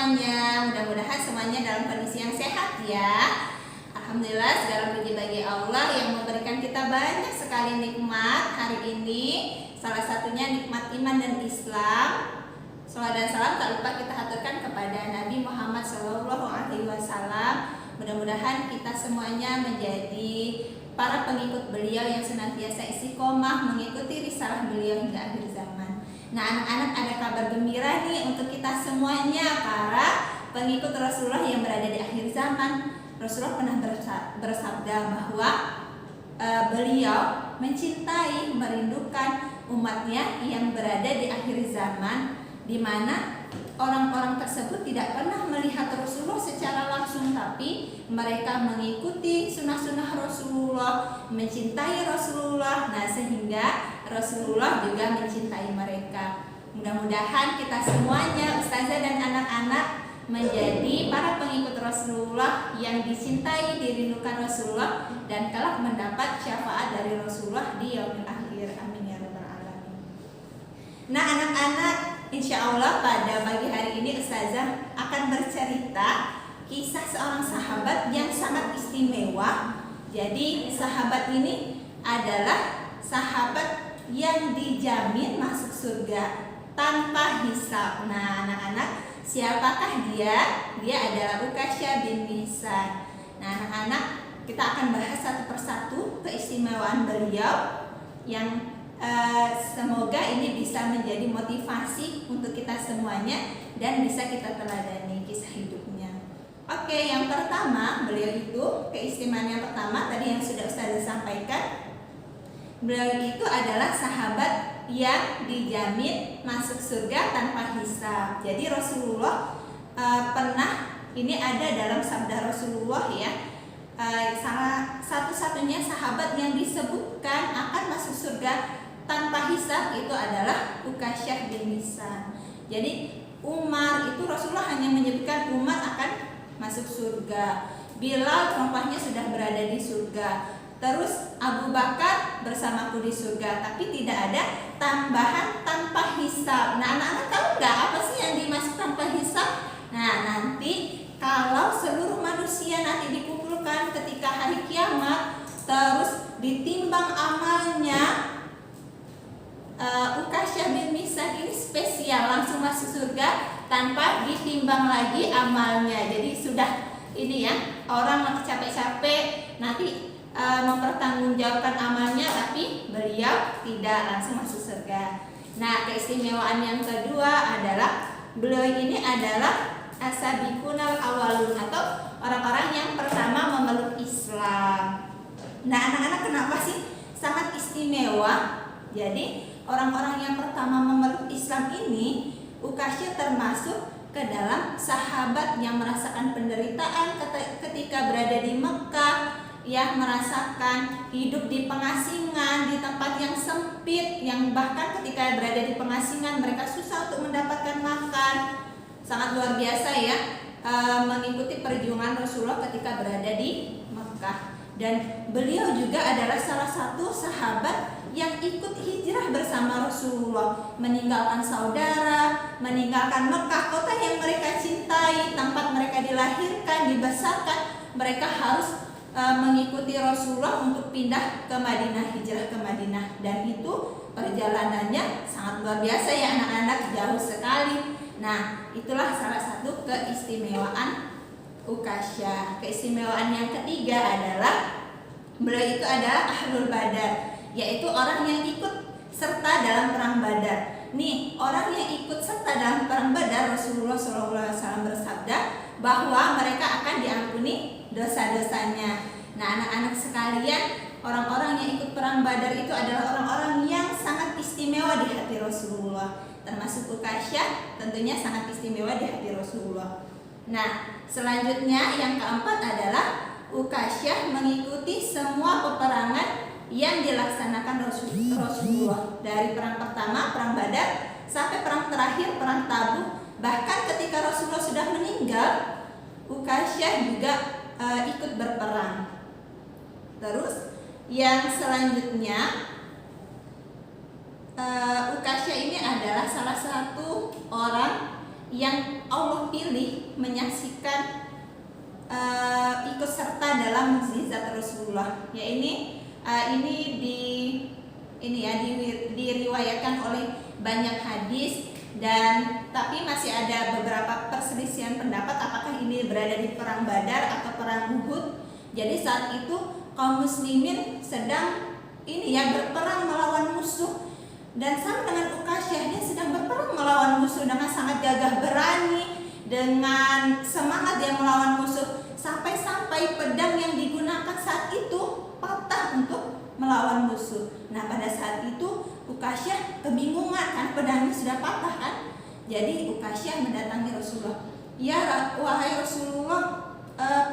semuanya. Mudah-mudahan semuanya dalam kondisi yang sehat ya. Alhamdulillah, segala puji bagi Allah yang memberikan kita banyak sekali nikmat hari ini. Salah satunya nikmat iman dan Islam. Salawat dan salam tak lupa kita haturkan kepada Nabi Muhammad SAW. Mudah-mudahan kita semuanya menjadi para pengikut beliau yang senantiasa istiqomah mengikuti risalah beliau hingga akhir zaman. Nah, anak-anak, ada kabar gembira nih untuk kita semuanya, para pengikut Rasulullah yang berada di akhir zaman. Rasulullah pernah bersabda bahwa beliau mencintai, merindukan umatnya yang berada di akhir zaman, di mana orang-orang tersebut tidak pernah melihat Rasulullah secara langsung, tapi mereka mengikuti sunnah-sunnah Rasulullah, mencintai Rasulullah. Nah, sehingga Rasulullah juga mencintai mereka. Mudah-mudahan kita semuanya, ustazah dan anak-anak, menjadi para pengikut Rasulullah yang dicintai, dirindukan Rasulullah, dan kelak mendapat syafaat dari Rasulullah di yaumil akhir. Amin ya rabbal alamin. Nah, anak-anak, insya Allah pada pagi hari ini ustazah akan bercerita kisah seorang sahabat yang sangat istimewa. Jadi sahabat ini adalah sahabat yang dijamin masuk surga tanpa hisab. Nah, anak-anak, siapakah dia? Dia adalah Ukasyah bin Mihsan. Nah, anak-anak, kita akan bahas satu persatu keistimewaan beliau yang semoga ini bisa menjadi motivasi untuk kita semuanya dan bisa kita teladani kisah hidupnya. Oke, yang pertama, beliau itu keistimewaan yang pertama tadi yang sudah Ustazah sampaikan. Beliau itu adalah sahabat yang dijamin masuk surga tanpa hisab. Jadi Rasulullah pernah, ini ada dalam sabda Rasulullah ya, salah satu-satunya sahabat yang disebutkan akan masuk surga tanpa hisab itu adalah Ukasyah bin Mihsan. Jadi Umar itu Rasulullah hanya menyebutkan Umar akan masuk surga, Bilal perempuannya sudah berada di surga, terus Abu Bakar bersamaku di surga, tapi tidak ada tambahan tanpa hisab. Nah, anak-anak tahu nggak apa sih yang dimaksud tanpa hisab? Nah, nanti kalau seluruh manusia nanti dikumpulkan ketika hari kiamat, terus ditimbang amalnya, Ukasyah bin Mihsan ini spesial, langsung masuk surga tanpa ditimbang lagi amalnya. Jadi sudah ini ya, orang capek-capek nanti mempertanggungjawabkan amalnya, tapi beliau tidak, langsung masuk surga. Nah, keistimewaan yang kedua adalah beliau ini adalah as-sabiqunal awwalun, atau orang-orang yang pertama memeluk Islam. Nah, anak-anak, kenapa sih sangat istimewa? Jadi orang-orang yang pertama memeluk Islam ini, Ukasyah termasuk ke dalam sahabat yang merasakan penderitaan ketika berada di Mekah, yang merasakan hidup di pengasingan, di tempat yang sempit, yang bahkan ketika berada di pengasingan mereka susah untuk mendapatkan makan. Sangat luar biasa ya, mengikuti perjuangan Rasulullah ketika berada di Mekah. Dan beliau juga adalah salah satu sahabat yang ikut hijrah bersama Rasulullah, meninggalkan saudara, meninggalkan Mekah, kota yang mereka cintai, tempat mereka dilahirkan, dibesarkan. Mereka harus mengikuti Rasulullah untuk pindah ke Madinah, hijrah ke Madinah, dan itu perjalanannya sangat luar biasa ya anak-anak, jauh sekali. Nah, itulah salah satu keistimewaan Ukasyah. Keistimewaan yang ketiga adalah beliau itu adalah Ahlul Badar, yaitu orang yang ikut serta dalam perang Badar. Nih, orang yang ikut serta dalam perang Badar, Rasulullah SAW bersabda bahwa mereka akan diampuni dosa-dosanya. Nah, anak-anak sekalian, orang-orang yang ikut perang Badar itu adalah orang-orang yang sangat istimewa di hati Rasulullah. Termasuk Ukasyah tentunya sangat istimewa di hati Rasulullah. Nah, selanjutnya yang keempat adalah Ukasyah mengikuti semua peperangan yang dilaksanakan Rasulullah, dari perang pertama, perang Badar, sampai perang terakhir, perang Tabuk. Bahkan ketika Rasulullah sudah meninggal, Ukasyah juga ikut berperang. Terus yang selanjutnya, Ukasyah ini adalah salah satu orang yang Allah pilih menyaksikan ikut serta dalam mukjizat Rasulullah. Ya ini diriwayatkan oleh banyak hadis, dan tapi masih ada beberapa perselisihan pendapat apakah ini berada di perang Badar atau perang Uhud. Jadi saat itu kaum muslimin sedang berperang melawan musuh, dan sama dengan Ukasyah, dia sedang berperang melawan musuh dengan sangat gagah berani, dengan semangat dia melawan musuh, sampai-sampai pedang yang digunakan saat itu patah untuk melawan musuh. Nah pada saat itu Ukasyah kebingungan, kan pedangnya sudah patah kan. Jadi Ukasyah mendatangi Rasulullah. Ya wahai Rasulullah,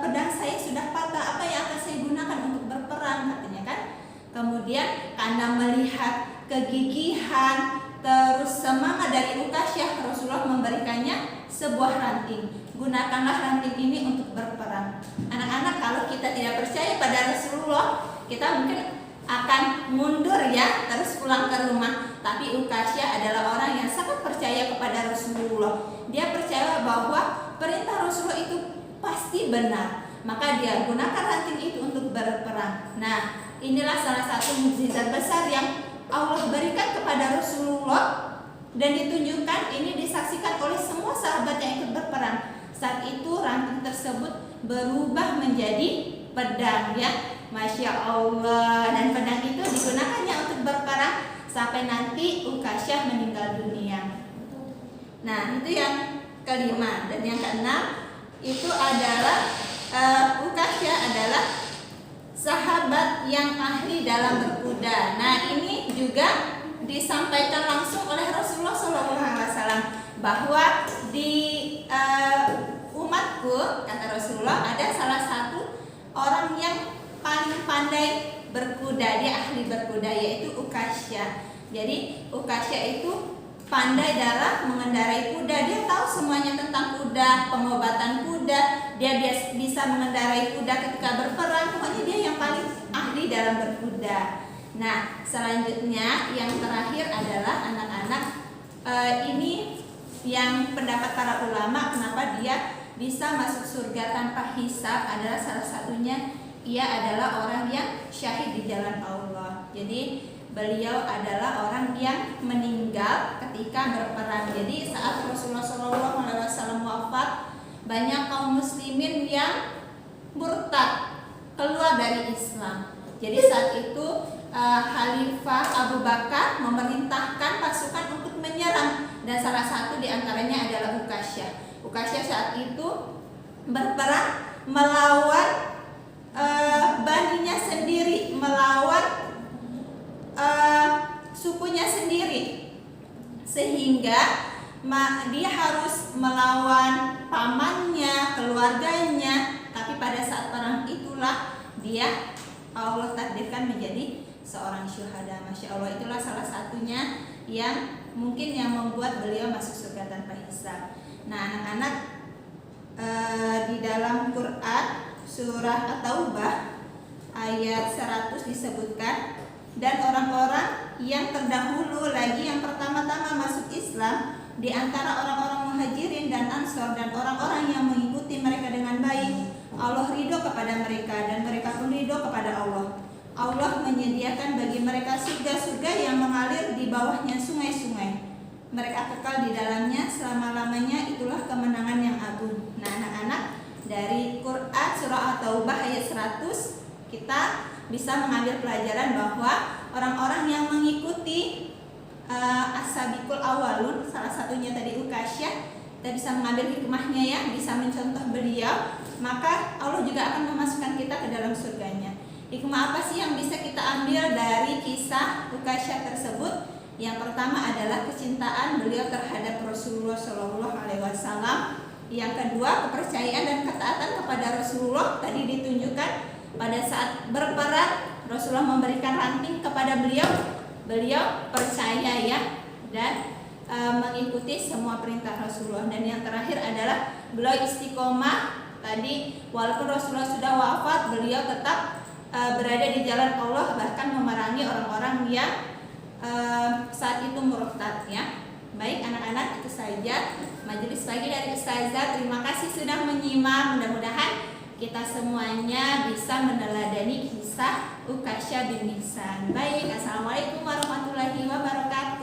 pedang saya sudah patah, apa yang akan saya gunakan untuk berperang, katanya kan. Kemudian karena melihat kegigihan terus semangat dari Ukasyah, Rasulullah memberikannya sebuah ranting. Gunakanlah ranting ini untuk berperang. Anak-anak, kalau kita tidak percaya pada Rasulullah, kita mungkin akan mundur ya, terus pulang ke rumah. Tapi Ukasyah adalah orang yang sangat percaya kepada Rasulullah. Dia percaya bahwa perintah Rasulullah itu pasti benar, maka dia gunakan ranting itu untuk berperang. Nah, inilah salah satu mukjizat besar yang Allah berikan kepada Rasulullah, dan ditunjukkan, ini disaksikan oleh semua sahabat yang ikut berperang. Saat itu ranting tersebut berubah menjadi pedang ya, Masya Allah. Dan pedang itu digunakannya untuk berperang sampai nanti Ukasyah meninggal dunia. Nah itu yang kelima. Dan yang keenam itu adalah Ukasyah adalah sahabat yang ahli dalam berkuda. Nah ini juga disampaikan langsung oleh Rasulullah SAW bahwa di umatku, kata Rasulullah, ada salah satu orang yang paling pandai berkuda, dia ahli berkuda, yaitu Ukasyah. Jadi Ukasyah itu pandai dalam mengendarai kuda, dia tahu semuanya tentang kuda, pengobatan kuda, dia bisa mengendarai kuda ketika berperang. Pokoknya dia yang paling ahli dalam berkuda. Nah selanjutnya yang terakhir adalah anak-anak, ini yang pendapat para ulama kenapa dia bisa masuk surga tanpa hisab adalah salah satunya ia adalah orang yang syahid di jalan Allah. Jadi beliau adalah orang yang meninggal ketika berperang. Jadi saat Rasulullah SAW wafat, banyak kaum muslimin yang murtad, keluar dari Islam. Jadi saat itu Khalifah Abu Bakar memerintahkan pasukan untuk menyerang, dan salah satu diantaranya adalah Ukasyah. Ukasyah saat itu berperang melawan baninya sendiri, melawan sukunya sendiri, sehingga dia harus melawan pamannya, keluarganya. Tapi pada saat perang itulah dia Allah takdirkan menjadi seorang syuhada. Masya Allah, itulah salah satunya yang mungkin yang membuat beliau masuk surga tanpa hisab. Nah anak-anak, di dalam Quran surah At-Taubah ayat 100 disebutkan, dan orang-orang yang terdahulu lagi yang pertama-tama masuk Islam di antara orang-orang Muhajirin dan Ansor, dan orang-orang yang mengikuti mereka dengan baik, Allah ridho kepada mereka dan mereka pun ridho kepada Allah. Allah menyediakan bagi mereka surga-surga yang mengalir di bawahnya sungai-sungai. Mereka kekal di dalamnya selama-lamanya, itulah kemenangan yang agung. Nah anak-anak, dari Quran surah At-Taubah ayat 100 kita bisa mengambil pelajaran bahwa orang-orang yang mengikuti as-sabiqul awalun, salah satunya tadi Ukasyah, kita bisa mengambil hikmahnya ya, bisa mencontoh beliau, maka Allah juga akan memasukkan kita ke dalam surganya. Hikmah apa sih yang bisa kita ambil dari kisah Ukasyah tersebut? Yang pertama adalah kecintaan beliau terhadap Rasulullah SAW. Yang kedua, kepercayaan dan ketaatan kepada Rasulullah tadi ditunjukkan pada saat berperang. Rasulullah memberikan ranting kepada beliau, beliau percaya ya, dan mengikuti semua perintah Rasulullah. Dan yang terakhir adalah beliau istiqomah tadi, walaupun Rasulullah sudah wafat, beliau tetap berada di jalan Allah, bahkan memerangi orang-orang yang saat itu murtad ya. Baik anak-anak, itu saja majelis pagi dari Ustazah. Terima kasih sudah menyimak. Mudah-mudahan kita semuanya bisa meneladani kisah Ukasha bin Mihsan. Baik, assalamualaikum warahmatullahi wabarakatuh.